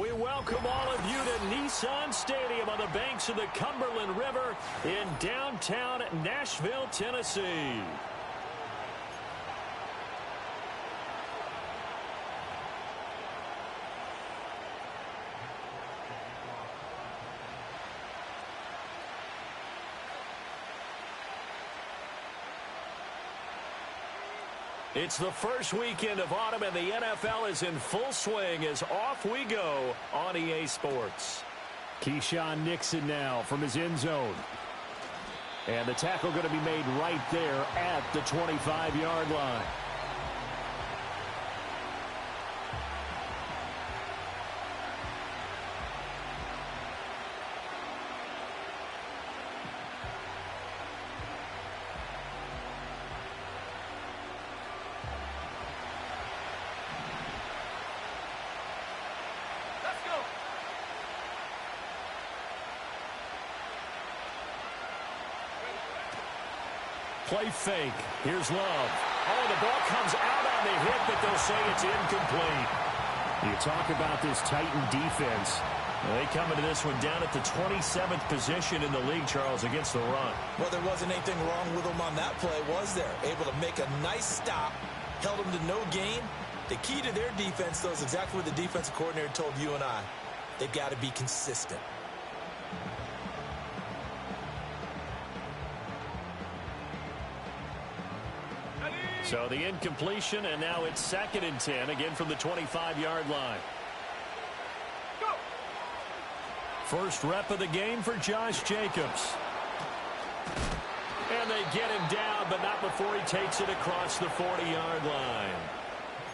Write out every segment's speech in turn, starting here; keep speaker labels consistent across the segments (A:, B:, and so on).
A: We welcome all of you to Nissan Stadium on the banks of the Cumberland River in downtown Nashville, Tennessee. It's the first weekend of autumn, and the NFL is in full swing as off we go on EA Sports.
B: Keyshawn Nixon now from his end zone. And the tackle going to be made right there at the 25-yard line.
A: Play fake. Here's Love. Oh, the ball comes out on the hit, but they'll say it's incomplete.
B: You talk about this Titan defense.
A: They come into this one down at the 27th position in the league, Charles, against the run.
C: Well, there wasn't anything wrong with them on that play, was there? Able to make a nice stop, held them to no gain. The key to their defense, though, is exactly what the defensive coordinator told you and I. They've got to be consistent.
A: So the incompletion, and now it's 2nd and 10, again from the 25-yard line. Go. First rep of the game for Josh Jacobs. And they get him down, but not before he takes it across the 40-yard line.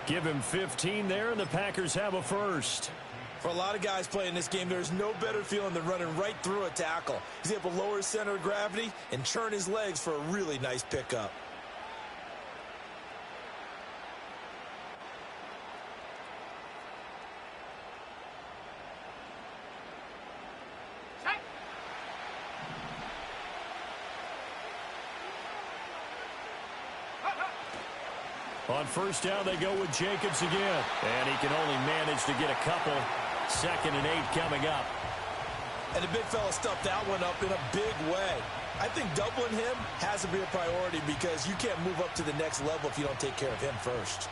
A: Give him 15 there, and the Packers have a first.
C: For a lot of guys playing this game, there's no better feeling than running right through a tackle. He's able to lower his center of gravity and turn his legs for a really nice pickup.
A: On first down, they go with Jacobs again. And he can only manage to get a couple. 2nd and 8 coming up.
C: And the big fella stuffed that one up in a big way. I think doubling him has to be a priority because you can't move up to the next level if you don't take care of him first.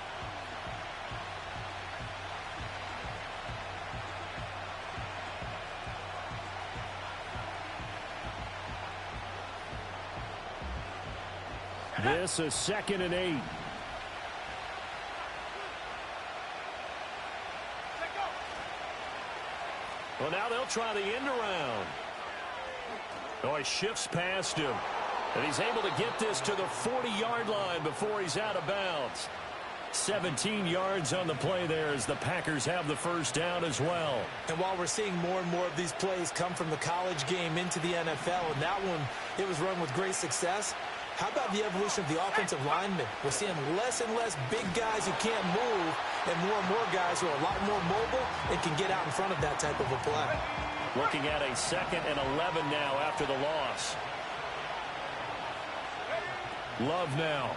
B: This is 2nd and 8.
A: Well, now they'll try the end around. Oh, he shifts past him. And he's able to get this to the 40-yard line before he's out of bounds. 17 yards on the play there as the Packers have the first down as well.
C: And while we're seeing more and more of these plays come from the college game into the NFL, and that one, it was run with great success, how about the evolution of the offensive linemen? We're seeing less and less big guys who can't move and more guys who are a lot more mobile and can get out in front of that type of a play.
A: Looking at a 2nd and 11 now after the loss. Love now.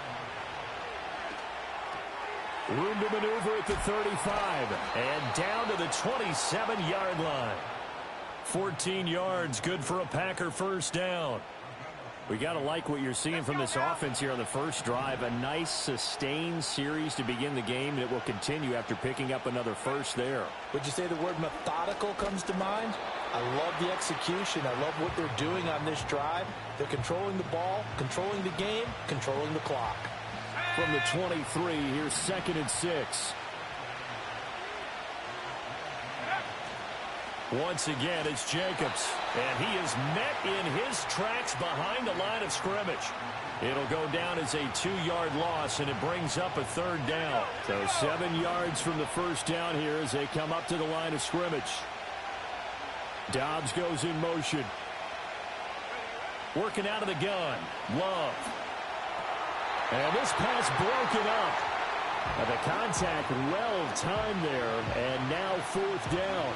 B: Room to maneuver at the 35.
A: And down to the 27-yard line. 14 yards, good for a Packer first down.
B: We got to like what you're seeing from this offense here on the first drive. A nice sustained series to begin the game, and it will continue after picking up another first there.
C: Would you say the word methodical comes to mind? I love the execution. I love what they're doing on this drive. They're controlling the ball, controlling the game, controlling the clock.
B: From the 23, here's 2nd and 6.
A: Once again, it's Jacobs. And he is met in his tracks behind the line of scrimmage. It'll go down as a 2-yard loss, and it brings up a 3rd down.
B: So 7 yards from the first down here as they come up to the line of scrimmage. Dobbs goes in motion.
A: Working out of the gun. Love.
B: And this pass broken up. The contact well timed there, and now 4th down.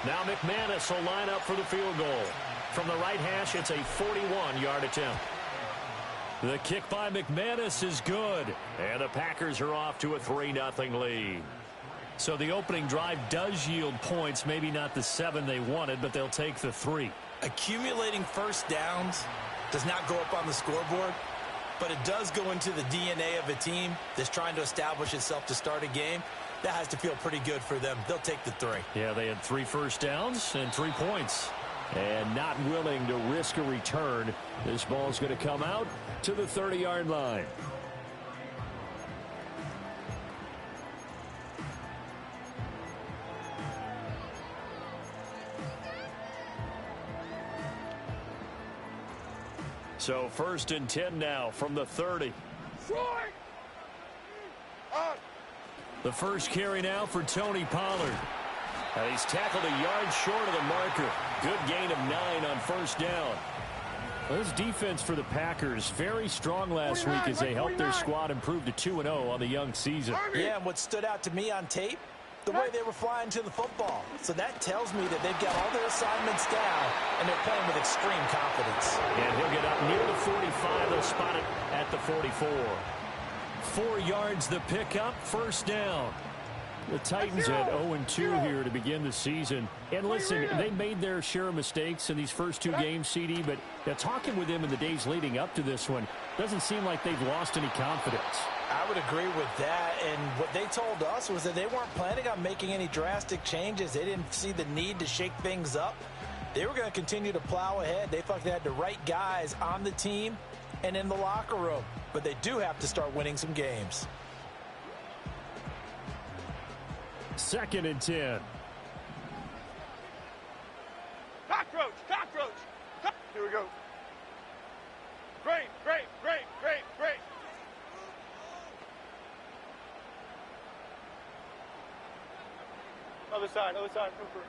A: Now McManus will line up for the field goal. From the right hash, it's a 41-yard attempt. The kick by McManus is good. And the Packers are off to a 3-0 lead. So the opening drive does yield points, maybe not the 7 they wanted, but they'll take the 3.
C: Accumulating first downs does not go up on the scoreboard, but it does go into the DNA of a team that's trying to establish itself to start a game. That has to feel pretty good for them. They'll take the 3.
A: Yeah, they had 3 first downs and 3 points.
B: And not willing to risk a return. This ball's going to come out to the 30-yard line.
A: So 1st and 10 now from the 30. The first carry now for Tony Pollard. He's tackled a yard short of the marker. Good gain of 9 on 1st down.
B: Well, this defense for the Packers, very strong last week as they helped their squad improve to 2-0 on the young season.
C: Yeah, and what stood out to me on tape, the way they were flying to the football. So that tells me that they've got all their assignments down, and they're playing with extreme confidence.
A: And he'll get up near the 45. They'll spot it at the 44. 4 yards the pickup, 1st down.
B: The Titans at 0-2 here to begin the season. And listen, they made their share of mistakes in these first 2 games, CD, but talking with them in the days leading up to this one, doesn't seem like they've lost any confidence.
C: I would agree with that, and what they told us was that they weren't planning on making any drastic changes. They didn't see the need to shake things up. They were going to continue to plow ahead. They felt they had the right guys on the team and in the locker room, but they do have to start winning some games.
B: 2nd and 10.
D: Cockroach! Here we go. Great. Other side, Cooper.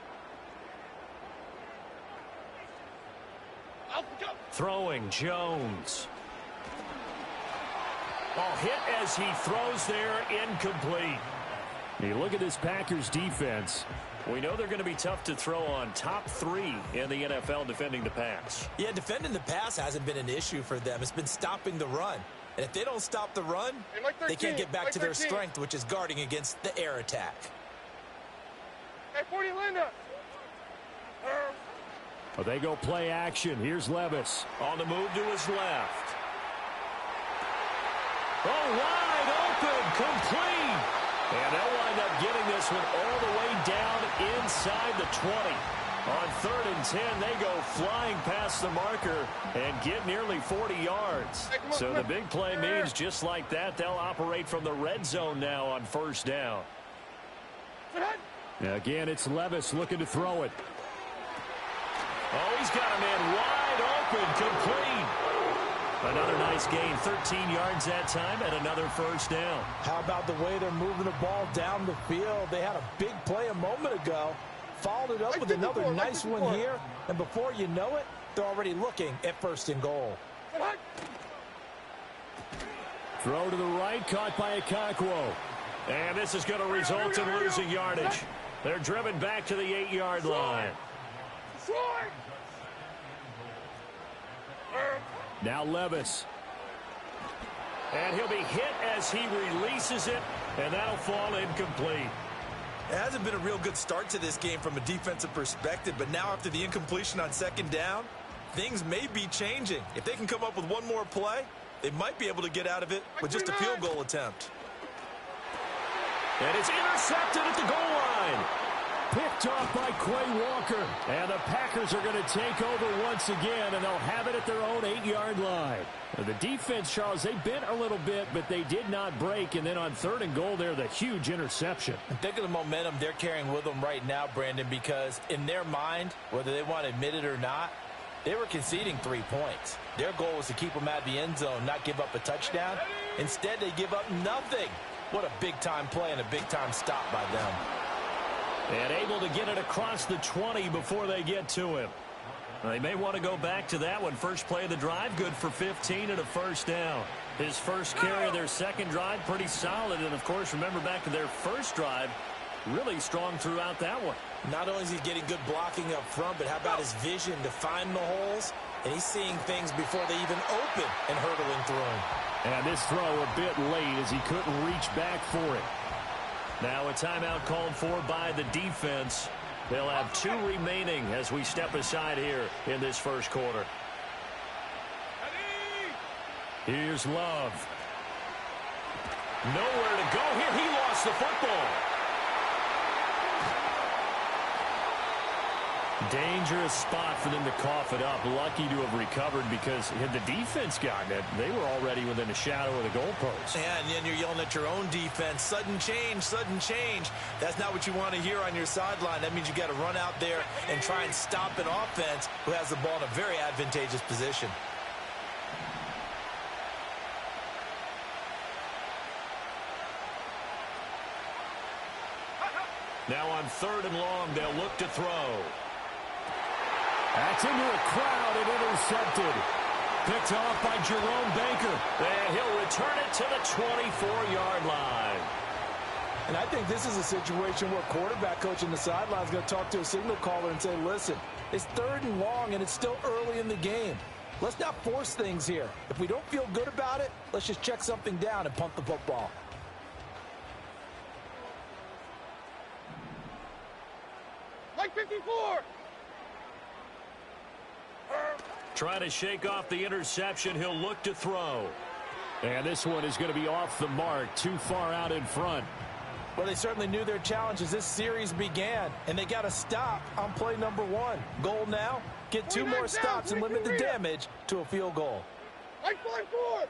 A: Throwing Jones. Ball hit as he throws there, incomplete.
B: You look at this Packers defense.
A: We know they're going to be tough to throw on. Top 3 in the NFL defending the pass.
C: Yeah, defending the pass hasn't been an issue for them. It's been stopping the run. And if they don't stop the run, they can't get back to their strength, which is guarding against the air attack.
D: Hey, 40, Linda.
B: Well, they go play action. Here's Levis.
A: On the move to his left. Oh, wide open, complete. And they'll wind up getting this one all the way down inside the 20. On 3rd and 10, they go flying past the marker and get nearly 40 yards. So the big play means just like that, they'll operate from the red zone now on 1st down.
B: Now again, it's Levis looking to throw it.
A: Oh, he's got a man wide open, complete. Another nice gain, 13 yards that time, and another 1st down.
C: How about the way they're moving the ball down the field? They had a big play a moment ago, followed it up with another nice one here, and before you know it, they're already looking at 1st and goal.
B: Throw to the right, caught by Okonkwo.
A: And this is going to result in losing yardage. They're driven back to the 8-yard line.
B: Now Levis.
A: And he'll be hit as he releases it, and that'll fall incomplete.
C: It hasn't been a real good start to this game from a defensive perspective, but now after the incompletion on 2nd down, things may be changing. If they can come up with one more play, they might be able to get out of it with just a field goal attempt.
A: And it's intercepted at the goal line.
B: Picked off by Quay Walker. And the Packers are going to take over once again, and they'll have it at their own 8-yard line. The defense, Charles, they bent a little bit, but they did not break. And then on 3rd and goal there, the huge interception.
C: And think of the momentum they're carrying with them right now, Brandon, because in their mind, whether they want to admit it or not, they were conceding 3 points. Their goal was to keep them out of the end zone, not give up a touchdown. Instead, they give up nothing. What a big-time play and a big-time stop by them.
A: And able to get it across the 20 before they get to him. They may want to go back to that one. First play of the drive, good for 15 and a 1st down. His first carry of their 2nd drive, pretty solid. And, of course, remember back to their 1st drive, really strong throughout that one.
C: Not only is he getting good blocking up front, but how about his vision to find the holes? And he's seeing things before they even open and hurdling through them.
B: And this throw a bit late as he couldn't reach back for it.
A: Now a timeout called for by the defense. They'll have 2 remaining as we step aside here in this first quarter. Here's Love. Nowhere to go here. He lost the football. Dangerous spot for them to cough it up. Lucky to have recovered because had the defense gotten it, they were already within a shadow of the goalpost.
C: Yeah, and then you're yelling at your own defense. Sudden change, sudden change. That's not what you want to hear on your sideline. That means you got to run out there and try and stop an offense who has the ball in a very advantageous position.
A: Now on 3rd and long, they'll look to throw.
B: That's into a crowd and intercepted. Picked off by Jerome Baker.
A: And he'll return it to the 24-yard line.
C: And I think this is a situation where quarterback coach on the sideline is going to talk to a signal caller and say, listen, it's 3rd and long and it's still early in the game. Let's not force things here. If we don't feel good about it, let's just check something down and punt the football.
D: Like 54.
A: Trying to shake off the interception. He'll look to throw.
B: And this one is going to be off the mark, too far out in front.
C: Well, they certainly knew their challenge as this series began, and they got to stop on play number 1. Goal now, get 2 more stops and limit the damage to a field goal.
D: Like 5-4.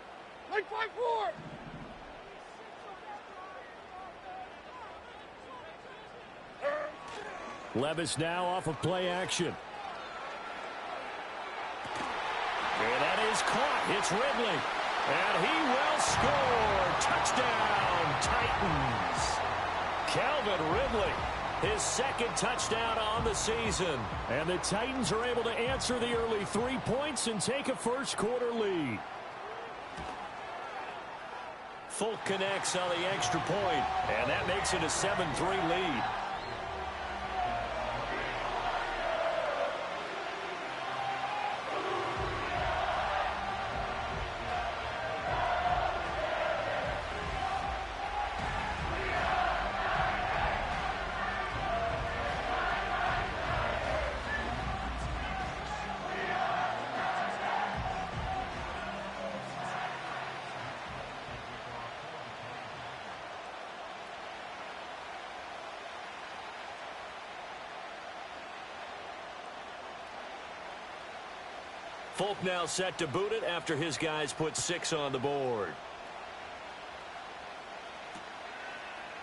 D: Like 5-4.
B: Levis now off of play action.
A: And that is caught. It's Ridley. And he will score. Touchdown, Titans. Calvin Ridley, his 2nd touchdown on the season.
B: And the Titans are able to answer the early 3 points and take a first quarter lead.
A: Folk connects on the extra point, and that makes it a 7-3 lead. Folk now set to boot it after his guys put 6 on the board.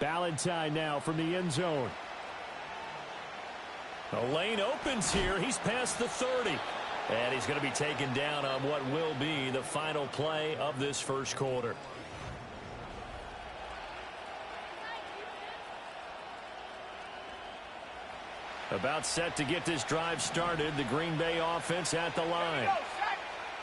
B: Ballantyne now from the end zone.
A: The lane opens here. He's past the 30. And he's going to be taken down on what will be the final play of this first quarter. About set to get this drive started. The Green Bay offense at the line.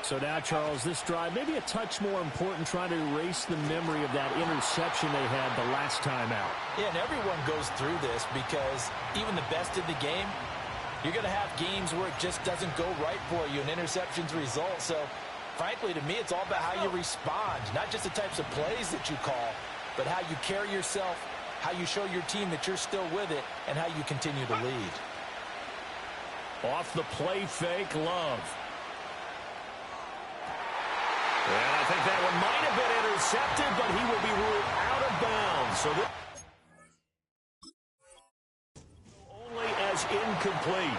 B: So now, Charles, this drive maybe a touch more important, trying to erase the memory of that interception they had the last time out.
C: Yeah, and everyone goes through this because even the best in the game, you're going to have games where it just doesn't go right for you, and interceptions result. So, frankly, to me, it's all about how you respond, not just the types of plays that you call, but how you carry yourself, how you show your team that you're still with it, and how you continue to lead.
A: Off the play fake, Love. And I think that one might have been intercepted, but he will be ruled out of bounds. So this only as incomplete.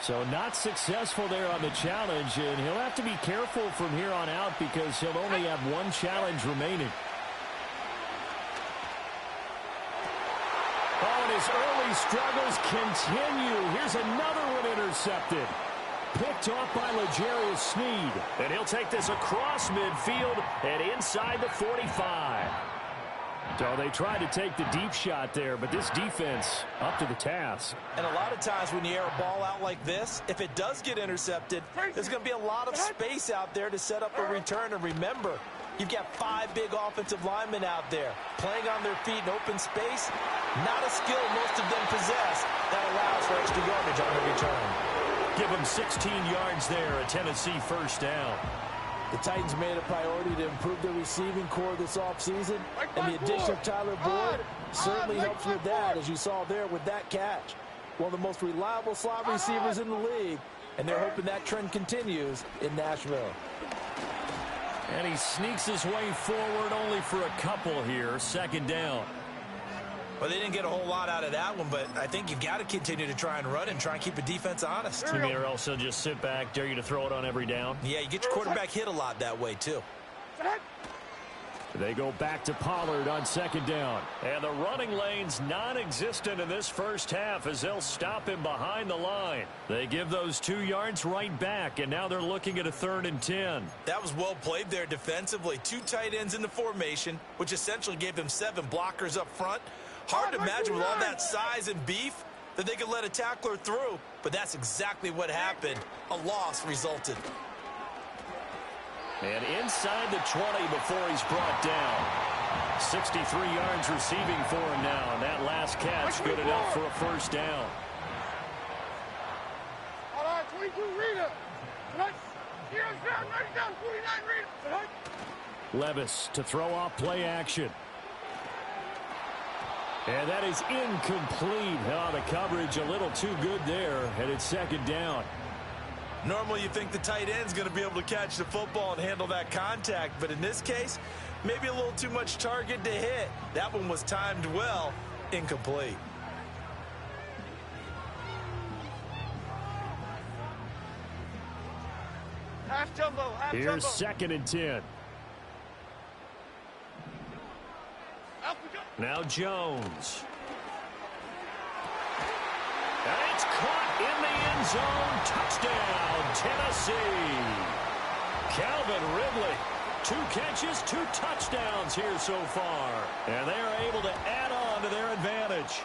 B: So not successful there on the challenge, and he'll have to be careful from here on out because he'll only have 1 challenge remaining. Oh, and his early struggles continue. Here's another one intercepted. Picked off by L'Jarius Sneed.
A: And he'll take this across midfield and inside the 45.
B: So they tried to take the deep shot there, but this defense up to the task.
C: And a lot of times when you air a ball out like this, if it does get intercepted, there's going to be a lot of space out there to set up a return. And remember, You've got 5 big offensive linemen out there playing on their feet in open space. Not a skill most of them possess that allows for extra yardage on the return.
A: Give them 16 yards there, a Tennessee first down.
C: The Titans made a priority to improve their receiving core this offseason, and the addition of Tyler Boyd certainly helps with that, as you saw there with that catch. One of the most reliable slot receivers in the league, and they're hoping that trend continues in Nashville.
A: And he sneaks his way forward only for a couple here, second down.
C: Well, they didn't get a whole lot out of that one, but I think you've got to continue to try and run and try and keep the defense honest.
A: You mean, or also just sit back, dare you to throw it on every down?
C: Yeah, you get your quarterback hit a lot that way, too.
B: They go back to Pollard on second down.
A: And the running lane's non-existent in this first half as they'll stop him behind the line. They give those 2 yards right back, and now they're looking at a 3rd and 10.
C: That was well played there defensively. 2 tight ends in the formation, which essentially gave them 7 blockers up front. Hard to imagine with all that size and beef that they could let a tackler through, but that's exactly what happened. A loss resulted.
A: And inside the 20 before he's brought down. 63 yards receiving for him now, and that last catch good enough for a first down.
D: All right, 22, Rita. Here's down, 49, Rita.
B: Levis to throw off play action. And that is incomplete. Oh, the coverage a little too good there, and it's second down.
C: Normally you think the tight end's going to be able to catch the football and handle that contact, but in this case, maybe a little too much target to hit. That one was timed well, incomplete.
D: Half jumbo, half jumbo.
B: Here's 2nd and 10.
A: Now Jones. And it's caught in the end zone. Touchdown, Tennessee. Calvin Ridley. 2 catches, 2 touchdowns here so far. And they are able to add on to their advantage.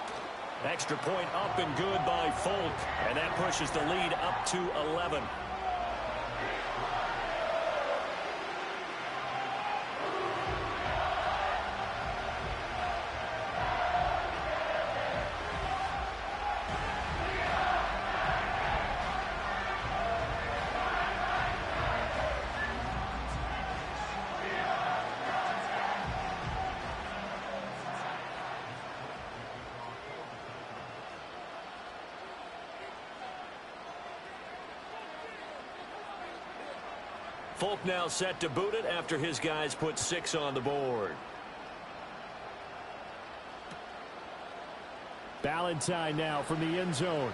A: Extra point up and good by Folk. And that pushes the lead up to 11. Folk now set to boot it after his guys put 6 on the board.
B: Ballantyne now from the end zone.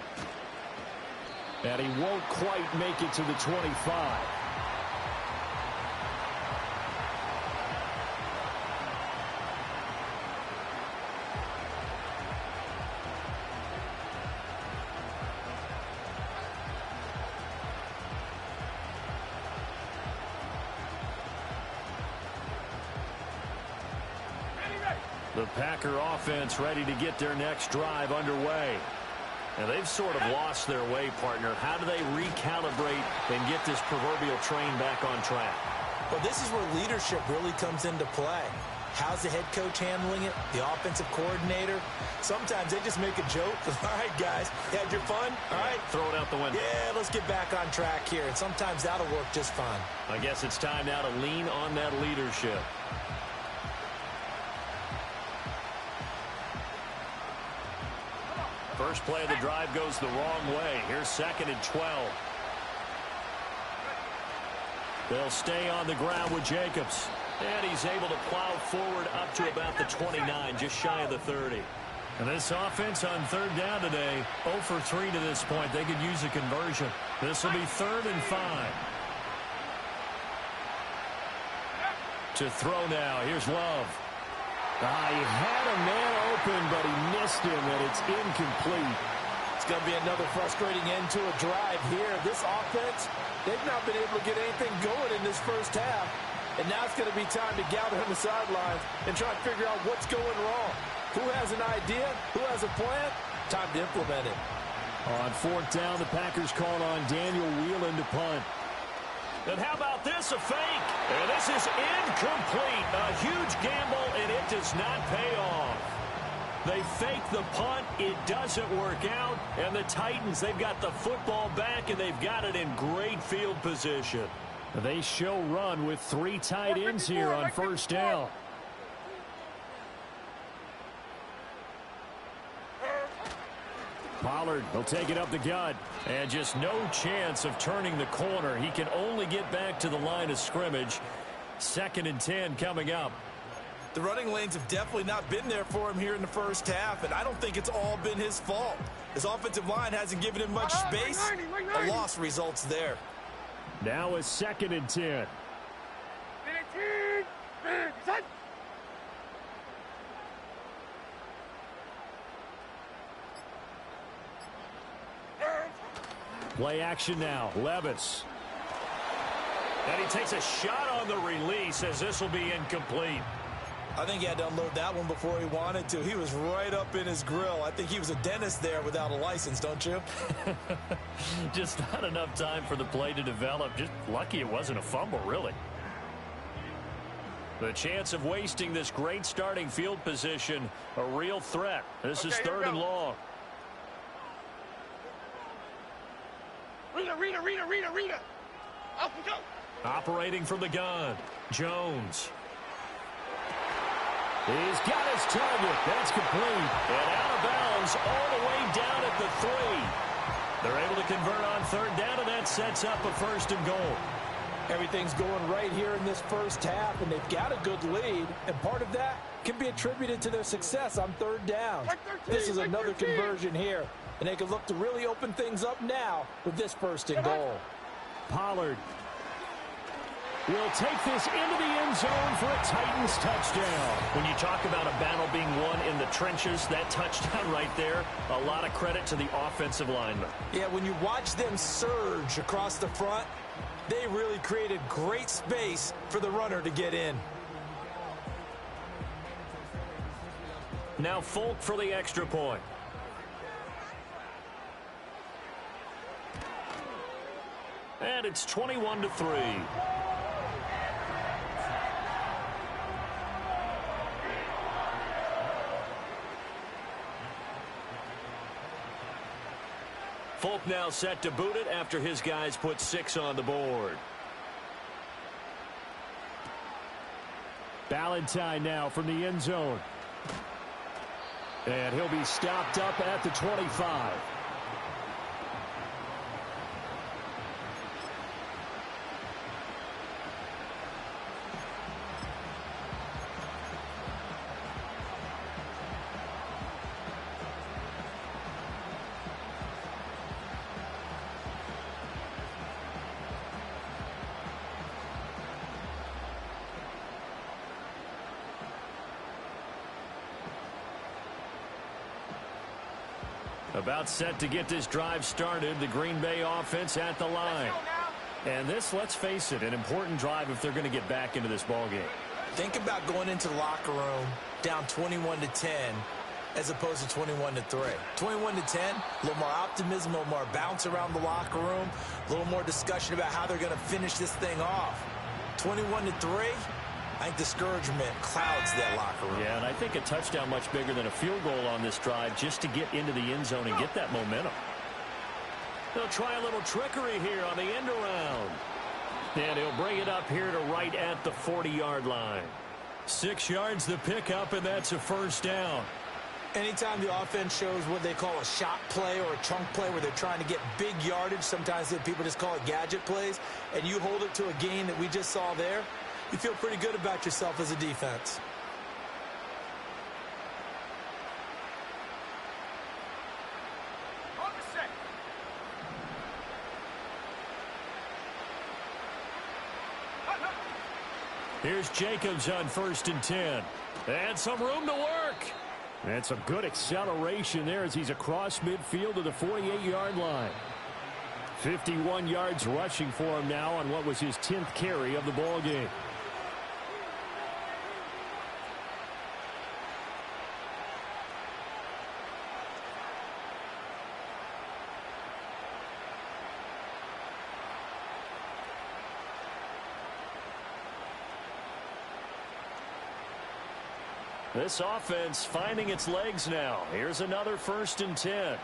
B: And he won't quite make it to the 25.
A: The Packer offense ready to get their next drive underway. And they've sort of lost their way, partner. How do they recalibrate and get this proverbial train back on track?
C: Well, this is where leadership really comes into play. How's the head coach handling it? The offensive coordinator? Sometimes they just make a joke. All right, guys, you had your fun? All right.
A: Throw it out the window.
C: Yeah, let's get back on track here. And sometimes that'll work just fine.
A: I guess it's time now to lean on that leadership. First play of the drive goes the wrong way. Here's 2nd and 12. They'll stay on the ground with Jacobs. And he's able to plow forward up to about the 29, just shy of the 30. And this offense on 3rd down today, 0 for 3 to this point. They could use a conversion. This will be 3rd and 5. To throw now. Here's Love.
B: He had a man open, but he missed him, and it's incomplete.
C: It's going to be another frustrating end to a drive here. This offense, they've not been able to get anything going in this first half. And now it's going to be time to gather on the sidelines and try to figure out what's going wrong. Who has an idea? Who has a plan? Time to implement it.
B: On 4th down, the Packers called on Daniel Whelan to punt.
A: And how about this, a fake? And this is incomplete. A huge gamble, and it does not pay off. They fake the punt. It doesn't work out. And the Titans, they've got the football back, and they've got it in great field position.
B: They show run with 3 tight ends here on first down. Pollard will take it up the gut.
A: And just no chance of turning the corner. He can only get back to the line of scrimmage. 2nd and 10 coming up.
C: The running lanes have definitely not been there for him here in the first half, and I don't think it's all been his fault. His offensive line hasn't given him much space. A loss results there.
B: Now a 2nd and 10. Play action now. Levis.
A: And he takes a shot on the release as this will be incomplete.
C: I think he had to unload that one before he wanted to. He was right up in his grill. I think he was a dentist there without a license, don't you?
A: Just not enough time for the play to develop. Just lucky it wasn't a fumble, really. The chance of wasting this great starting field position, a real threat. This is 3rd and long.
D: Reader. Up we go.
A: Operating from the gun, Jones.
B: He's got his target. That's complete.
A: And out of bounds all the way down at the 3. They're able to convert on 3rd down, and that sets up a 1st and goal.
C: Everything's going right here in this first half, and they've got a good lead, and part of that can be attributed to their success on 3rd down. This is another conversion here, and they can look to really open things up now with this 1st and goal.
B: Pollard will take this into the end zone for a Titans touchdown.
A: When you talk about a battle being won in the trenches, that touchdown right there, a lot of credit to the offensive lineman.
C: Yeah, when you watch them surge across the front, they really created great space for the runner to get in.
A: Now Folk for the extra point. And it's 21-3. Folk now set to boot it after his guys put 6 on the board.
B: Ballantyne now from the end zone. And he'll be stopped up at the 25.
A: About set to get this drive started. The Green Bay offense at the line. And this, let's face it, an important drive if they're going to get back into this ballgame.
C: Think about going into the locker room down 21-10 as opposed to 21-3. 21-10, a little more optimism, a little more bounce around the locker room, a little more discussion about how they're going to finish this thing off. 21-3, I think discouragement clouds that locker room.
A: Yeah, and I think a touchdown much bigger than a field goal on this drive just to get into the end zone and get that momentum. They'll try a little trickery here on the end around. And he'll bring it up here to right at the 40-yard line. 6 yards the pickup, and that's a 1st down.
C: Anytime the offense shows what they call a shot play or a chunk play where they're trying to get big yardage, sometimes people just call it gadget plays, and you hold it to a gain that we just saw there, you feel pretty good about yourself as a defense.
A: Here's Jacobs on 1st and 10. And some room to work.
B: And some good acceleration there as he's across midfield to the 48-yard line. 51 yards rushing for him now on what was his 10th carry of the ball game. This offense finding its legs now. Here's another 1st and 10.
D: Here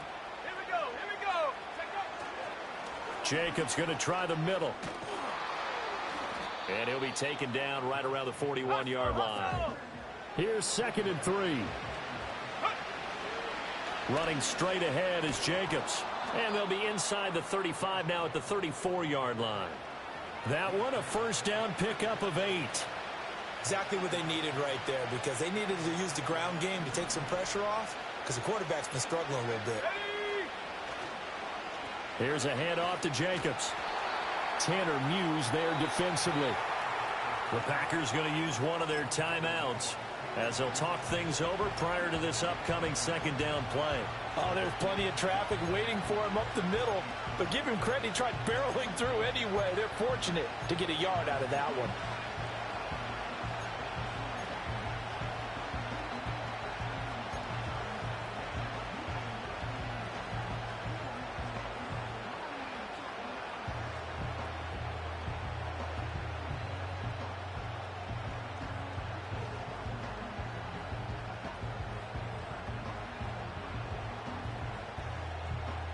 D: we go. Here we go.
B: Jacobs going to try the middle. And he'll be taken down right around the 41-yard line. Here's 2nd and 3. Running straight ahead is Jacobs. And they'll be inside the 35 now at the 34-yard line. That one a 1st down pickup of 8.
C: Exactly what they needed right there, because they needed to use the ground game to take some pressure off, because the quarterback's been struggling a little bit.
B: Here's a handoff to Jacobs. Tanner Muse there defensively. The Packers going to use one of their timeouts as they'll talk things over prior to this upcoming 2nd down play.
C: Oh, there's plenty of traffic waiting for him up the middle, but give him credit, he tried barreling through anyway. They're fortunate to get a yard out of that one.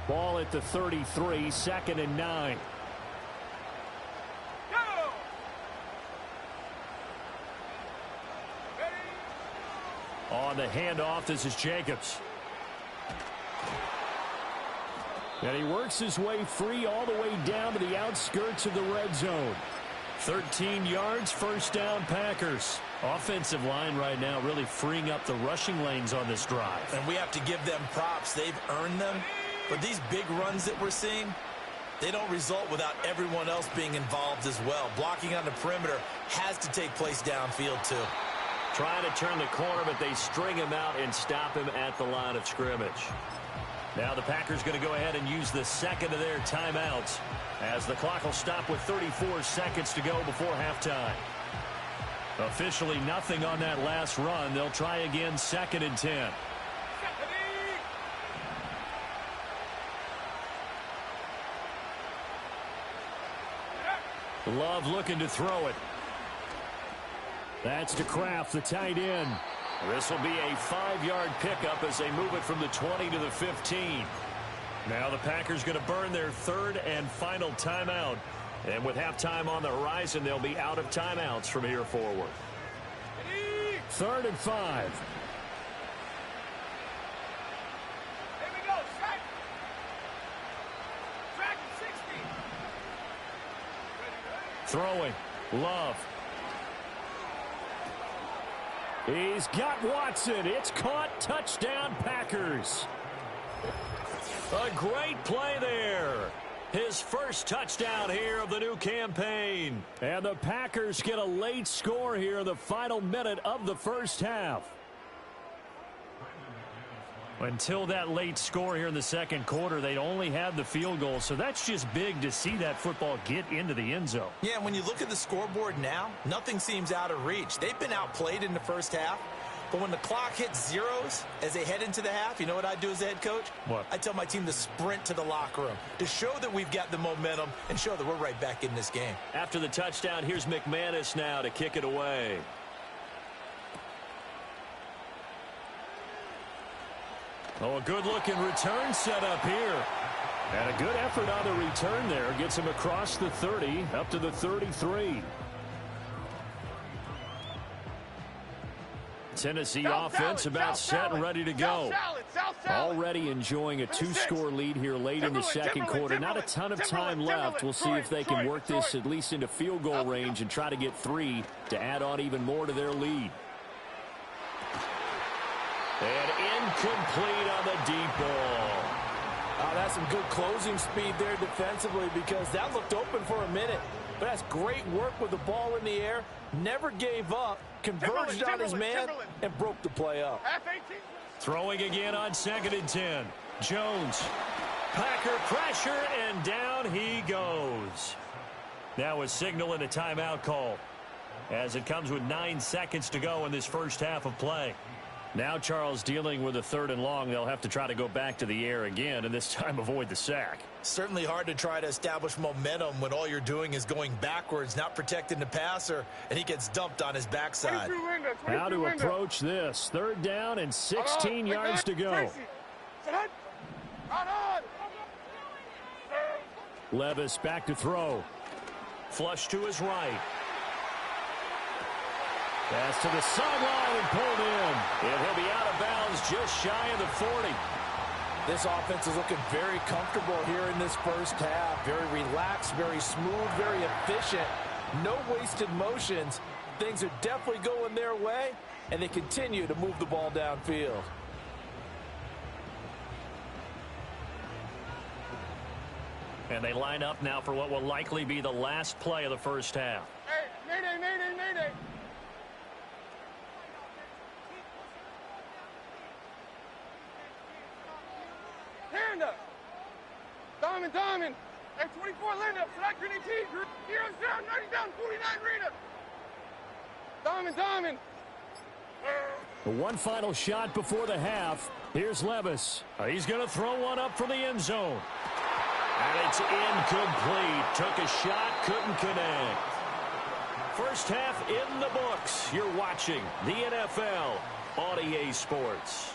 B: Ball at the 33, 2nd and 9.
D: Go! Ready?
B: On the handoff, this is Jacobs. And he works his way free all the way down to the outskirts of the red zone. 13 yards, 1st down Packers. Offensive line right now really freeing up the rushing lanes on this drive.
C: And we have to give them props. They've earned them. But these big runs that we're seeing, they don't result without everyone else being involved as well. Blocking on the perimeter has to take place downfield too.
B: Trying to turn the corner, but they string him out and stop him at the line of scrimmage. Now the Packers going to go ahead and use the 2nd of their timeouts as the clock will stop with 34 seconds to go before halftime. Officially nothing on that last run. They'll try again 2nd and 10. Love looking to throw it. That's to Kraft, the tight end. This will be a 5-yard pickup as they move it from the 20 to the 15. Now the Packers going to burn their 3rd and final timeout. And with halftime on the horizon, they'll be out of timeouts from here forward. 3rd and 5.
D: Here we go. Strike. Strike 60.
B: Throwing. Love. He's got Watson. It's caught. Touchdown, Packers. A great play there. His first touchdown here of the new campaign. And the Packers get a late score here in the final minute of the first half. Until that late score here in the second quarter, they only had the field goal. So that's just big to see that football get into the end zone.
C: Yeah, when you look at the scoreboard now, nothing seems out of reach. They've been outplayed in the first half. But when the clock hits zeros as they head into the half, you know what I do as a head coach?
B: What?
C: I tell my team to sprint to the locker room to show that we've got the momentum and show that we're right back in this game.
B: After the touchdown, here's McManus now to kick it away. Oh, a good-looking return set up here. And a good effort on the return there. Gets him across the 30, up to the 33. Tennessee offense about set and ready to go. Already enjoying a 2-score lead here late in the second quarter. Not a ton of time left. We'll see if they can work this at least into field goal range and try to get 3 to add on even more to their lead. And incomplete on the deep ball.
C: Oh, that's some good closing speed there defensively because that looked open for a minute. But that's great work with the ball in the air. Never gave up, converged on his man, and broke the play up.
B: Throwing again on 2nd and 10. Jones. Packer pressure, and down he goes. Now a signal and a timeout call as it comes with 9 seconds to go in this first half of play. Now Charles dealing with a 3rd and long. They'll have to try to go back to the air again, and this time avoid the sack.
C: Certainly hard to try to establish momentum when all you're doing is going backwards, not protecting the passer, and he gets dumped on his backside.
B: How to approach this. 3rd down and 16 yards to go. Levis back to throw.
A: Flush to his right.
B: Pass to the sideline and pulled in.
A: And he'll be out of bounds just shy of the 40.
C: This offense is looking very comfortable here in this first half. Very relaxed, very smooth, very efficient. No wasted motions. Things are definitely going their way, and they continue to move the ball downfield.
A: And they line up now for what will likely be the last play of the first half.
D: Hey, mayday, mayday, mayday. Hand up. Diamond. Hey, 24, Linda. Select Trinity T. Heroes down, 90 down, 49 Rita. Diamond.
B: The one final shot before the half. Here's Levis.
A: He's going to throw one up from the end zone. And it's incomplete. Took a shot, couldn't connect. First half in the books. You're watching the NFL on EA Sports.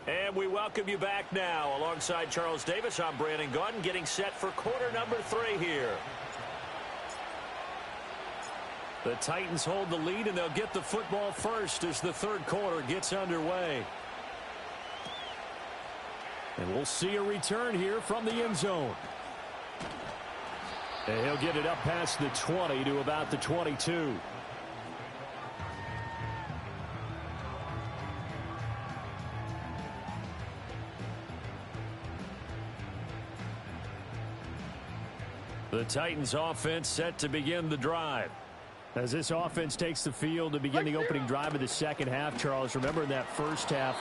A: And we welcome you back now. Alongside Charles Davis, I'm Brandon Gaudin, getting set for quarter number 3 here. The Titans hold the lead, and they'll get the football first as the 3rd quarter gets underway.
B: And we'll see a return here from the end zone. And he'll get it up past the 20 to about the 22. The Titans offense set to begin the drive. As this offense takes the field to begin the opening drive of the second half, Charles, remember in that first half,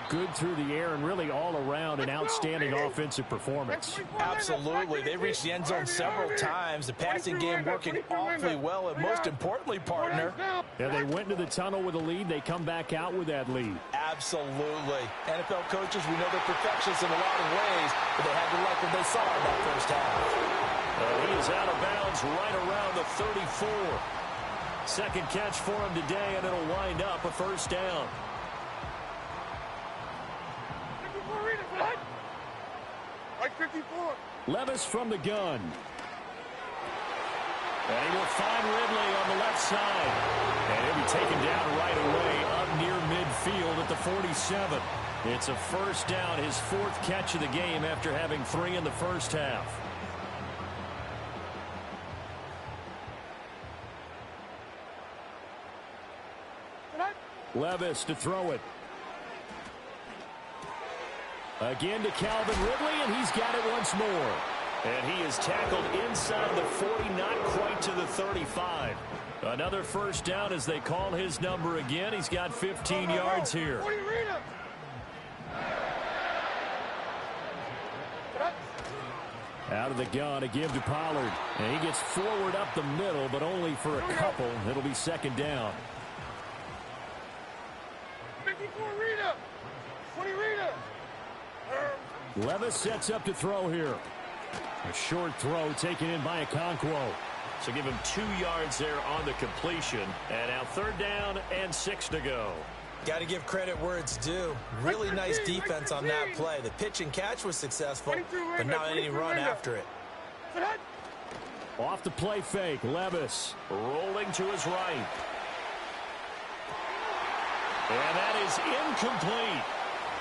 B: good through the air and really all around an outstanding offensive performance.
C: Absolutely. They reached the end zone several times. The passing game working awfully well, and most importantly, partner.
B: Yeah, they went into the tunnel with a lead. They come back out with that lead.
C: Absolutely. NFL coaches, we know they're perfectionists in a lot of ways, but they had to like what they saw in that first half.
A: He is out of bounds right around the 34. Second catch for him today, and it'll wind up a first down.
D: Right 54.
B: Levis from the gun. And he will find Ridley on the left side. And he'll be taken down right away up near midfield at the 47.
A: It's a first down, his 4th catch of the game after having 3 in the first half.
B: Levis to throw it. Again to Calvin Ridley, and he's got it once more.
A: And he is tackled inside the 40, not quite to the 35. Another first down as they call his number again. He's got 15 yards here.
B: Out of the gun, a give to Pollard. And he gets forward up the middle, but only for a couple. It'll be second down.
D: 54 Rita. 20 Rita.
B: Levis sets up to throw here. A short throw taken in by Okonkwo.
A: So give him 2 yards there on the completion. And now 3rd down and 6 to go.
C: Got to give credit where it's due. Really nice defense on that play. The pitch and catch was successful, but not any run after it.
B: Off the play fake, Levis.
A: Rolling to his right. And that is incomplete.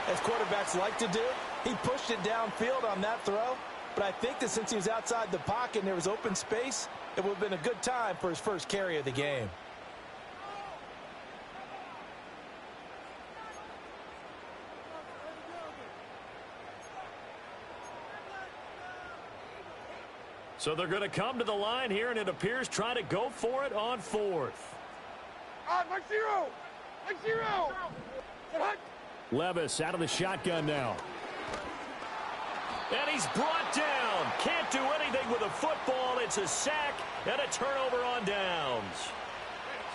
C: As quarterbacks like to do, he pushed it downfield on that throw. But I think that since he was outside the pocket and there was open space, it would have been a good time for his first carry of the game.
B: So they're going to come to the line here, and it appears trying to go for it on fourth.
D: Mike zero. Mike zero.
B: Levis out of the shotgun now.
A: And he's brought down. Can't do anything with a football. It's a sack and a turnover on downs.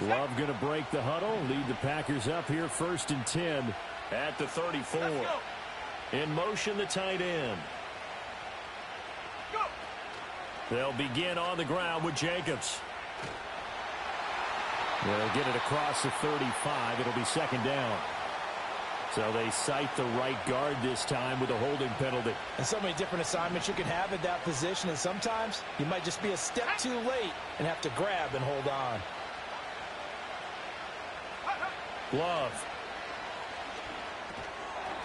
B: Love going to break the huddle, lead the Packers up here 1st and 10.
A: At the 34. In motion, the tight end. They'll begin on the ground with Jacobs.
B: They'll get it across the 35. It'll be 2nd down. So they cite the right guard this time with a holding penalty.
C: And so many different assignments you can have at that position, and sometimes you might just be a step too late and have to grab and hold on.
B: Glove.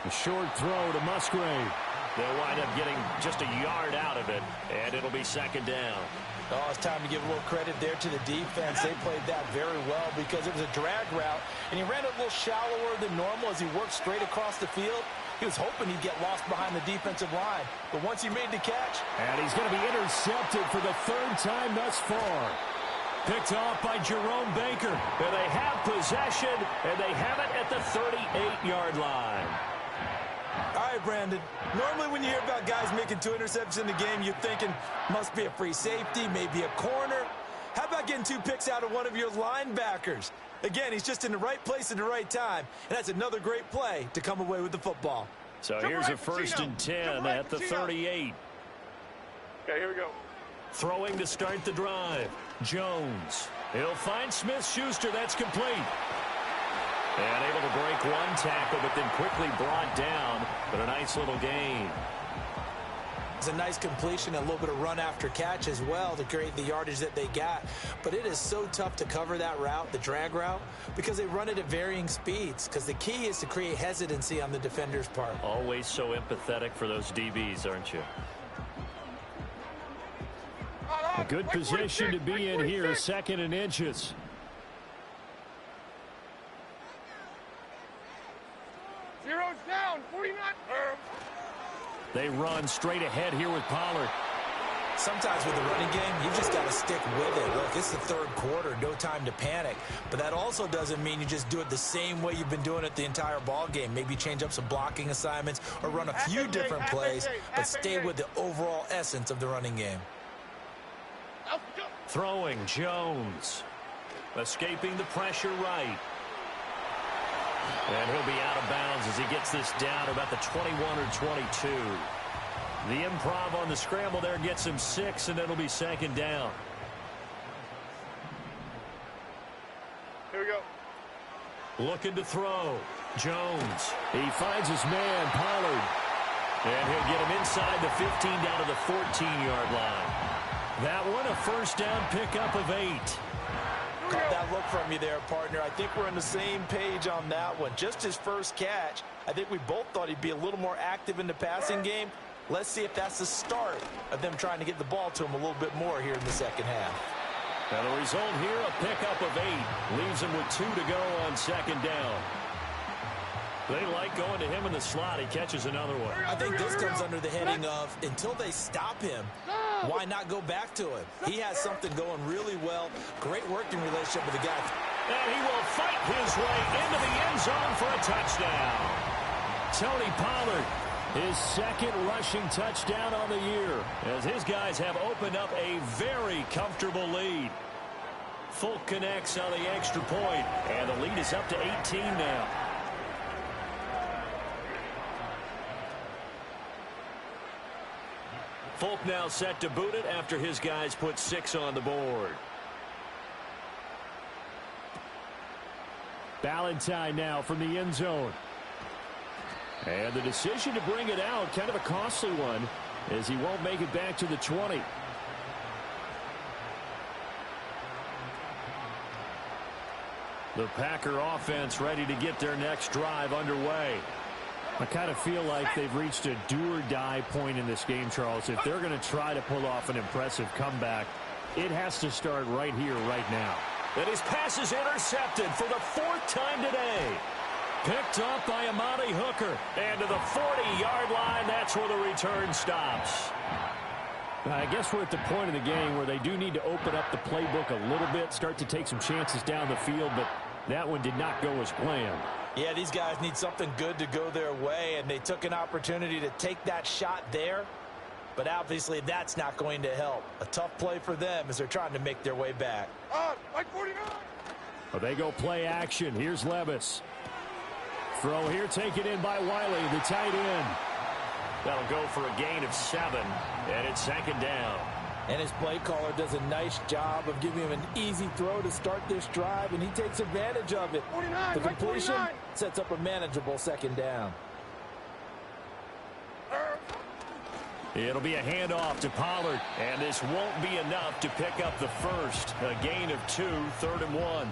B: A short throw to Musgrave.
A: They'll wind up getting just a yard out of it, and it'll be 2nd down.
C: Oh, it's time to give a little credit there to the defense. They played that very well because it was a drag route, and he ran a little shallower than normal as he worked straight across the field. He was hoping he'd get lost behind the defensive line, but once he made the catch.
B: And he's going to be intercepted for the 3rd time thus far. Picked off by Jerome Baker.
A: And they have possession, and they have it at the 38-yard line.
C: All right, Brandon. Normally when you hear about guys making 2 interceptions in the game, you're thinking must be a free safety, maybe a corner. How about getting 2 picks out of one of your linebackers? Again, he's just in the right place at the right time, and that's another great play to come away with the football.
A: So here's a 1st and 10 at the 38.
D: Okay, here we go.
A: Throwing to start the drive. Jones. He'll find Smith-Schuster. That's complete. And able to break one tackle, but then quickly brought down. But a nice little gain.
C: It's a nice completion, a little bit of run after catch as well to create the yardage that they got. But it is so tough to cover that route, the drag route, because they run it at varying speeds. Because the key is to create hesitancy on the defender's part.
A: Always so empathetic for those DBs, aren't you?
B: A good position to be in here, 2nd and inches.
D: Zero's down, 49.
B: They run straight ahead here with Pollard.
C: Sometimes with the running game, you just got to stick with it. Look, it's the 3rd quarter, no time to panic. But that also doesn't mean you just do it the same way you've been doing it the entire ball game. Maybe change up some blocking assignments or run a few different plays, but stay with the overall essence of the running game.
A: Throwing, Jones. Escaping the pressure right. And he'll be out of bounds as he gets this down about the 21 or 22. The improv on the scramble there gets him 6, and it'll be 2nd down.
D: Here we go.
A: Looking to throw. Jones.
B: He finds his man, Pollard.
A: And he'll get him inside the 15 down to the 14-yard line. That one, a 1st down pickup of 8.
C: Caught that look from you there, partner. I think we're on the same page on that one. Just his first catch. I think we both thought he'd be a little more active in the passing game. Let's see if that's the start of them trying to get the ball to him a little bit more here in the 2nd half.
A: And the result here, a pickup of 8. Leaves him with 2 to go on 2nd down. They like going to him in the slot. He catches another one.
C: I think this comes under the heading of until they stop him, why not go back to him? He has something going really well. Great working relationship with the guy.
A: And he will fight his way into the end zone for a touchdown.
B: Tony Pollard, his 2nd rushing touchdown on the year,
A: as his guys have opened up a very comfortable lead. Folk connects on the extra point, and the lead is up to 18 now. Folk now set to boot it after his guys put 6 on the board.
B: Ballantyne now from the end zone. And the decision to bring it out, kind of a costly one, as he won't make it back to the 20. The Packer offense ready to get their next drive underway. I kind of feel like they've reached a do-or-die point in this game, Charles. If they're going to try to pull off an impressive comeback, it has to start right here, right now.
A: And his pass is intercepted for the 4th time today. Picked up by Amani Hooker. And to the 40-yard line, that's where the return stops.
B: I guess we're at the point of the game where they do need to open up the playbook a little bit, start to take some chances down the field, but that one did not go as planned.
C: Yeah, these guys need something good to go their way, and they took an opportunity to take that shot there. But obviously that's not going to help. A tough play for them as they're trying to make their way back.
D: Like 49.
B: Well, they go play action. Here's Levis. Throw here taken in by Wiley, the tight end.
A: That'll go for a gain of 7, and it's 2nd down.
C: And his play caller does a nice job of giving him an easy throw to start this drive, and he takes advantage of it.
D: 49,
C: the completion
D: 49.
C: sets up a manageable 2nd down.
A: It'll be a handoff to Pollard, and this won't be enough to pick up the first. A gain of 2, 3rd and 1.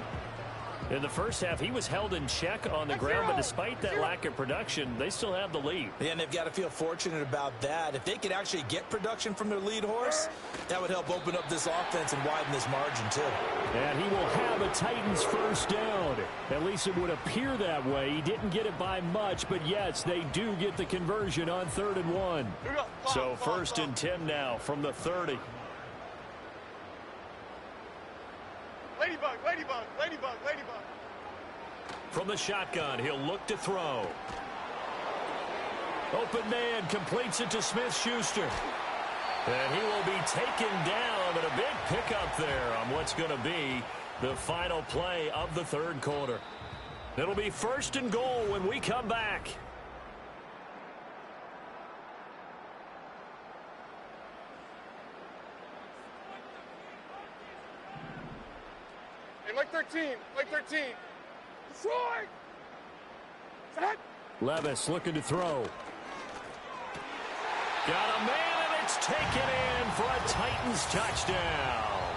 A: In the first half, he was held in check on the ground, but despite that lack of production, they still have the lead.
C: Yeah, and they've got to feel fortunate about that. If they could actually get production from their lead horse, that would help open up this offense and widen this margin, too.
B: And he will have a Titans first down. At least it would appear that way. He didn't get it by much, but yes, they do get the conversion on 3rd and 1.
A: So 1st and 10 now from the 30.
D: Ladybug, ladybug, ladybug, ladybug.
A: From the shotgun, he'll look to throw. Open man completes it to Smith-Schuster. And he will be taken down, but a big pickup there on what's going to be the final play of the 3rd quarter. It'll be 1st and goal when we come back.
D: Hey, like 13, like 13. Destroy! Set!
B: Levis looking to throw.
A: Got a man, and it's taken in for a Titans touchdown.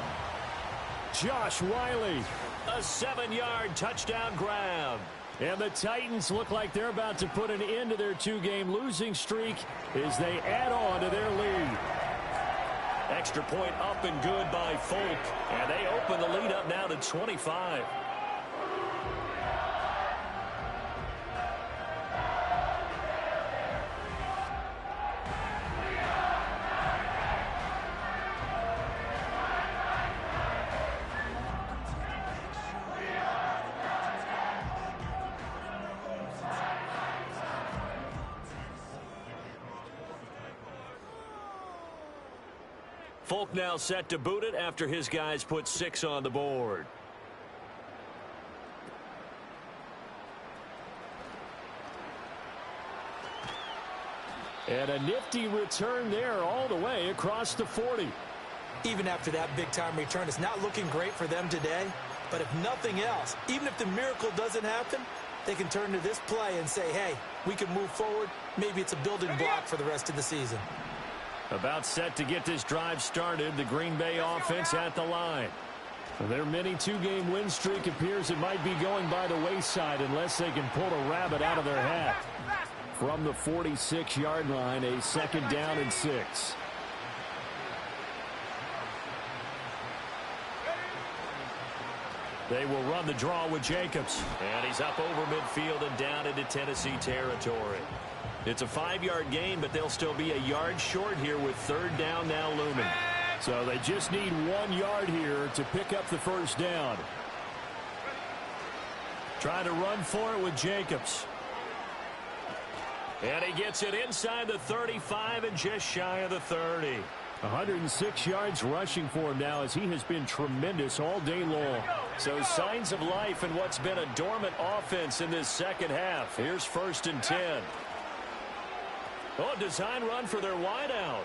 B: Josh Wiley.
A: A 7-yard touchdown grab.
B: And the Titans look like they're about to put an end to their 2-game losing streak as they add on to their lead.
A: Extra point up and good by Folk. And they open the lead up now to 25. Folk now set to boot it after his guys put 6 on the board.
B: And a nifty return there all the way across the 40.
C: Even after that big-time return, it's not looking great for them today. But if nothing else, even if the miracle doesn't happen, they can turn to this play and say, hey, we can move forward. Maybe it's a building block for the rest of the season.
B: About set to get this drive started, the Green Bay offense at the line. Their mini 2-game win streak appears it might be going by the wayside unless they can pull a rabbit out of their hat. From the 46-yard line, a 2nd down and 6.
A: They will run the draw with Jacobs. And he's up over midfield and down into Tennessee territory. It's a 5-yard gain, but they'll still be a yard short here with 3rd down now looming.
B: So they just need 1 yard here to pick up the first down.
A: Trying to run for it with Jacobs. And he gets it inside the 35 and just shy of the 30.
B: 106 yards rushing for him now as he has been tremendous all day long.
A: So signs of life in what's been a dormant offense in this second half. Here's 1st and 10. Oh, design run for their wideout.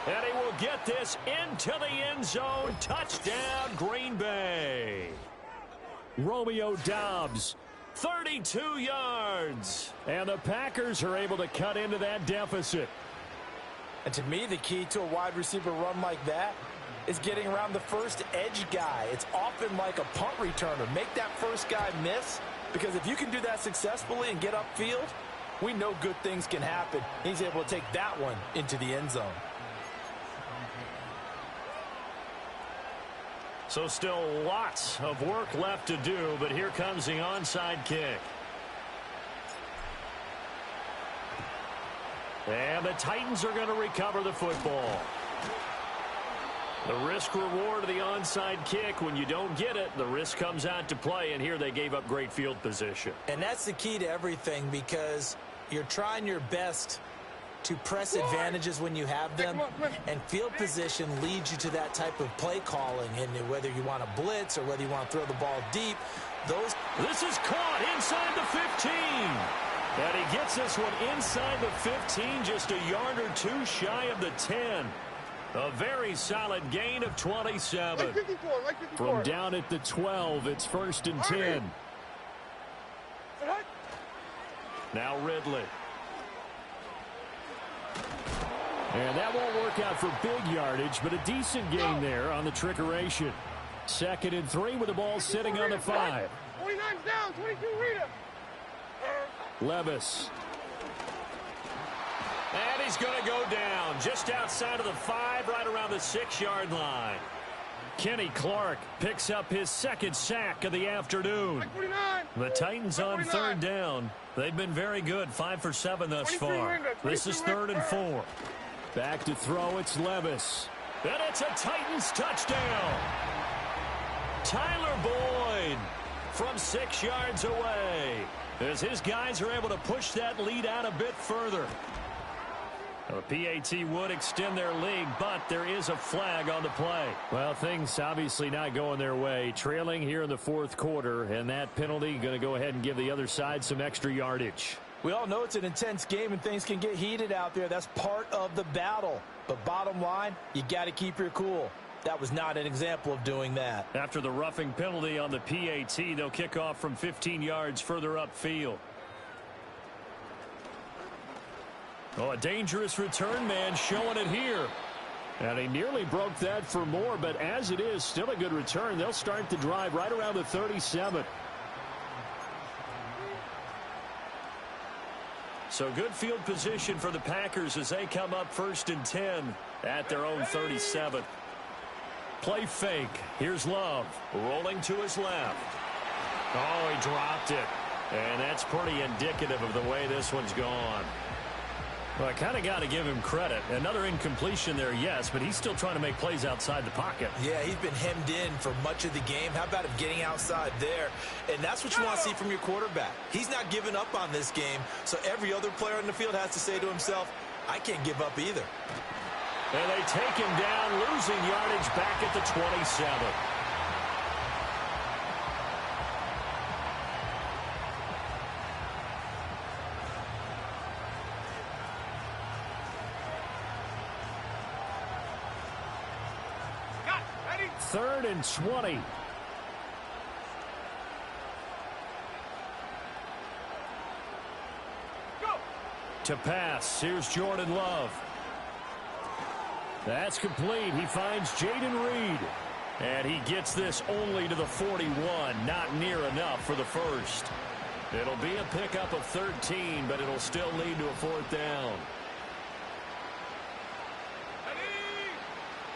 A: And he will get this into the end zone. Touchdown, Green Bay.
B: Romeo Doubs.
A: 32 yards.
B: And the Packers are able to cut into that deficit.
C: And to me, the key to a wide receiver run like that is getting around the first edge guy. It's often like a punt returner. Make that first guy miss, because if you can do that successfully and get upfield, we know good things can happen. He's able to take that one into the end zone.
A: So still lots of work left to do, but here comes the onside kick.
B: And the Titans are going to recover the football. The risk reward of the onside kick. When you don't get it, the risk comes out to play, and here they gave up great field position.
C: And that's the key to everything, because you're trying your best to press advantages when you have them, and field position leads you to that type of play calling. And whether you want to blitz or whether you want to throw the ball deep,
B: This is caught inside the 15. And he gets this one inside the 15, just a yard or two shy of the 10. A very solid gain of 27.
D: Like 54, like 54.
B: From down at the 12, it's 1st and 10. Now Ridley. And that won't work out for big yardage, but a decent gain there on the trickeration. 2nd and 3 with the ball sitting on the 5.
D: 29's down, 22 Rita.
B: Levis. And he's going to go down just outside of the 5, right around the 6-yard line. Kenny Clark picks up his 2nd sack of the afternoon. The Titans on 3rd down. They've been very good, 5 for 7 thus far. This is 3rd and 4. Back to throw, it's Levis. And it's a Titans touchdown. Tyler Boyd from 6 yards away, as his guys are able to push that lead out a bit further. The PAT would extend their lead, but there is a flag on the play. Well, things obviously not going their way. Trailing here in the 4th quarter, and that penalty going to go ahead and give the other side some extra yardage.
C: We all know it's an intense game and things can get heated out there. That's part of the battle. But bottom line, you got to keep your cool. That was not an example of doing that.
B: After the roughing penalty on the PAT, they'll kick off from 15 yards further upfield. Oh, a dangerous return man showing it here. And he nearly broke that for more, but as it is, still a good return. They'll start the drive right around the 37. So good field position for the Packers as they come up 1st and 10 at their own 37. Play fake. Here's Love rolling to his left. Oh, he dropped it. And that's pretty indicative of the way this one's gone. Well, I kind of got to give him credit. Another incompletion there, yes, but he's still trying to make plays outside the pocket.
C: Yeah, he's been hemmed in for much of the game. How about him getting outside there? And that's what you want to see from your quarterback. He's not giving up on this game, so every other player on the field has to say to himself, I can't give up either.
B: And they take him down, losing yardage back at the 27. Third and 20.
D: Go.
B: To pass, here's Jordan Love. That's complete. He finds Jaden Reed. And he gets this only to the 41. Not near enough for the first. It'll be a pickup of 13, but it'll still lead to a 4th down.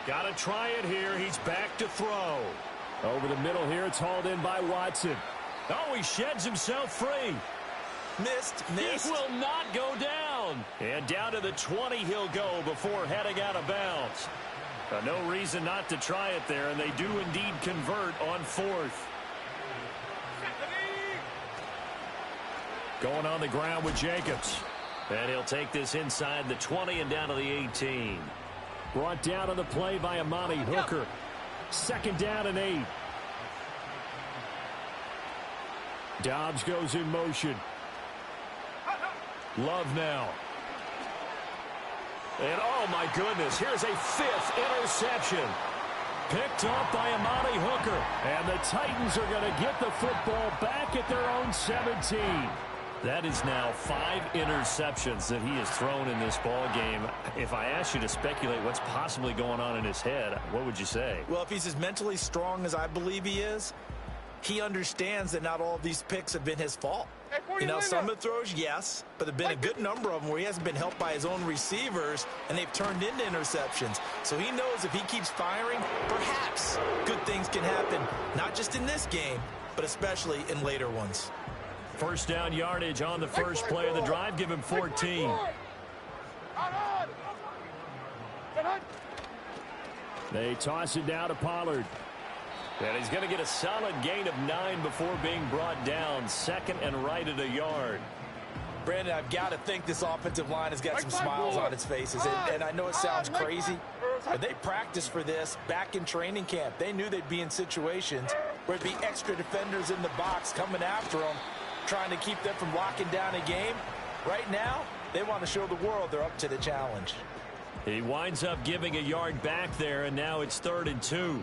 B: Got to try it here. He's back to throw. Over the middle here, it's hauled in by Watson. Oh, he sheds himself free.
C: Missed.
B: He will not go down. And down to the 20 he'll go before heading out of bounds. No reason not to try it there, and they do indeed convert on 4th. Going on the ground with Jacobs. And he'll take this inside the 20 and down to the 18. Brought down on the play by Amani Hooker. 2nd down and 8. Dobbs goes in motion. Love now. And oh my goodness, here's a 5th interception. Picked off by Amani Hooker. And the Titans are going to get the football back at their own 17. That is now 5 interceptions that he has thrown in this ball game. If I asked you to speculate what's possibly going on in his head, what would you say?
C: Well, if he's as mentally strong as I believe he is, he understands that not all of these picks have been his fault. You know, some of the throws, yes, but there have been a good number of them where he hasn't been helped by his own receivers, and they've turned into interceptions. So he knows if he keeps firing, perhaps good things can happen, not just in this game, but especially in later ones.
B: 1st down yardage on the first play of the drive. Give him 14. They toss it down to Pollard.
A: And he's going to get a solid gain of 9 before being brought down. Second and right at a yard.
C: Brandon, I've got to think this offensive line has got some smiles on its faces. And I know it sounds crazy, but they practiced for this back in training camp. They knew they'd be in situations where there'd be extra defenders in the box coming after them, trying to keep them from locking down a game. Right now, they want to show the world they're up to the challenge.
A: He winds up giving a yard back there, and now it's 3rd and 2.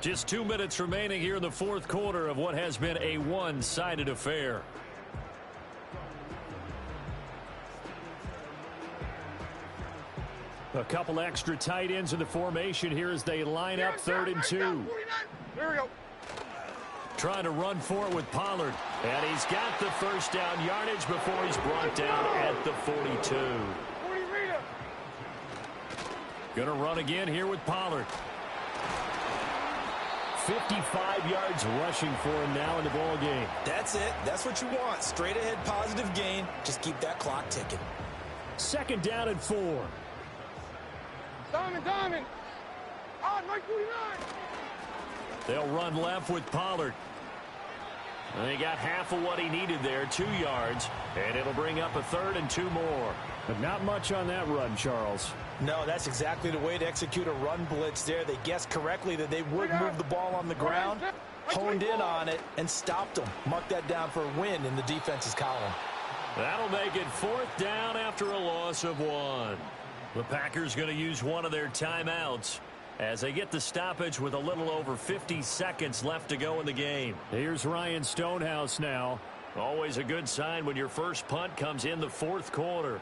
A: Just 2 minutes remaining here in the fourth quarter of what has been a one-sided affair.
B: A couple extra tight ends in the formation here as they line up 3rd and 2.
D: There we go.
A: Trying to run for it with Pollard. And he's got the first down yardage before he's brought down at the 42. Going to run again here with Pollard. 55 yards rushing for him now in the ball game.
C: That's it. That's what you want. Straight ahead positive gain. Just keep that clock ticking.
B: 2nd down and 4.
D: Diamond. On, Mike 49.
A: They'll run left with Pollard. And he got half of what he needed there, 2 yards. And it'll bring up a 3rd and 2 more.
B: But not much on that run, Charles.
C: No, that's exactly the way to execute a run blitz there. They guessed correctly that they would move the ball on the ground, honed in on it, and stopped them. Mark that down for a win in the defense's column.
A: That'll make it 4th down after a loss of 1. The Packers going to use one of their timeouts as they get the stoppage with a little over 50 seconds left to go in the game.
B: Here's Ryan Stonehouse now.
A: Always a good sign when your first punt comes in the fourth quarter.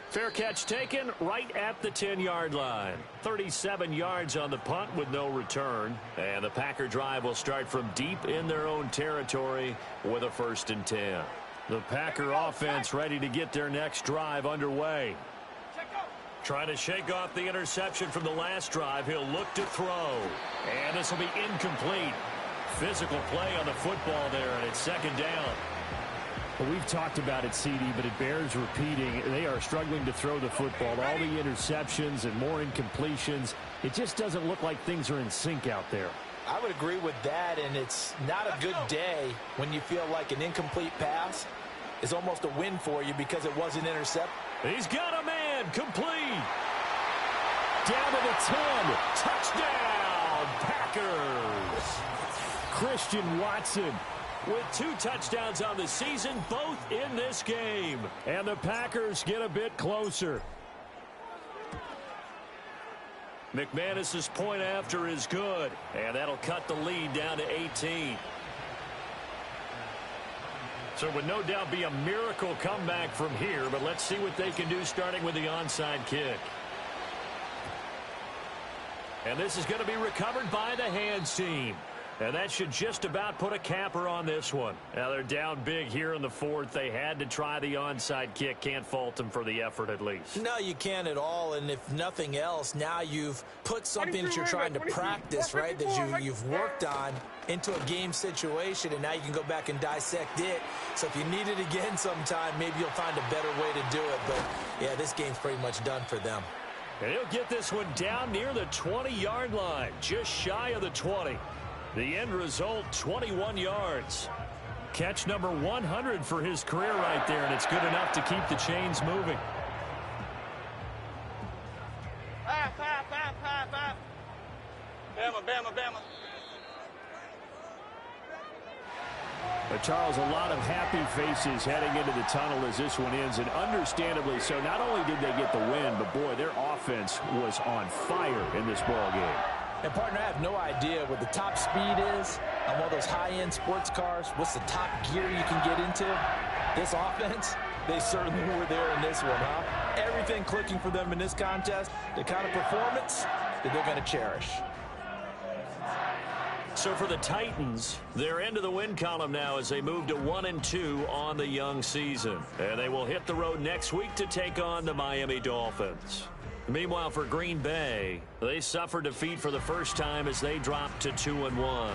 A: Fair catch taken right at the 10-yard line. 37 yards on the punt with no return. And the Packer drive will start from deep in their own territory with a 1st and 10. The Packer offense ready to get their next drive underway. Trying to shake off the interception from the last drive. He'll look to throw. And this will be incomplete. Physical play on the football there, and it's 2nd down.
B: Well, we've talked about it, CD, but it bears repeating. They are struggling to throw the football. All the interceptions and more incompletions. It just doesn't look like things are in sync out there.
C: I would agree with that, and it's not a good day when you feel like an incomplete pass is almost a win for you because it wasn't intercepted.
A: He's got a man complete. Down to the 10. Touchdown, Packers.
B: Christian Watson
A: with 2 touchdowns on the season, both in this game.
B: And the Packers get a bit closer.
A: McManus's point after is good, and that'll cut the lead down to 18. So it would no doubt be a miracle comeback from here, but let's see what they can do starting with the onside kick. And this is going to be recovered by the hands team. And that should just about put a capper on this one. Now they're down big here in the 4th. They had to try the onside kick. Can't fault them for the effort at least.
C: No, you can't at all. And if nothing else, now you've put something that you're trying to practice, right, that you've worked on into a game situation, and now you can go back and dissect it. So if you need it again sometime, maybe you'll find a better way to do it. But, yeah, this game's pretty much done for them.
A: And he'll get this one down near the 20-yard line, just shy of the 20. The end result, 21 yards. Catch number 100 for his career right there, and it's good enough to keep the chains moving.
D: Pass. Bama.
B: Charles, a lot of happy faces heading into the tunnel as this one ends, and understandably so. Not only did they get the win, but, boy, their offense was on fire in this ball game.
C: And, partner, I have no idea what the top speed is on one of those high-end sports cars. What's the top gear you can get into? This offense, they certainly were there in this one, huh? Everything clicking for them in this contest, the kind of performance that they're going to cherish.
A: So for the Titans, they're into the win column now as they move to 1-2 on the young season. And they will hit the road next week to take on the Miami Dolphins. Meanwhile, for Green Bay, they suffered defeat for the first time as they dropped to 2-1.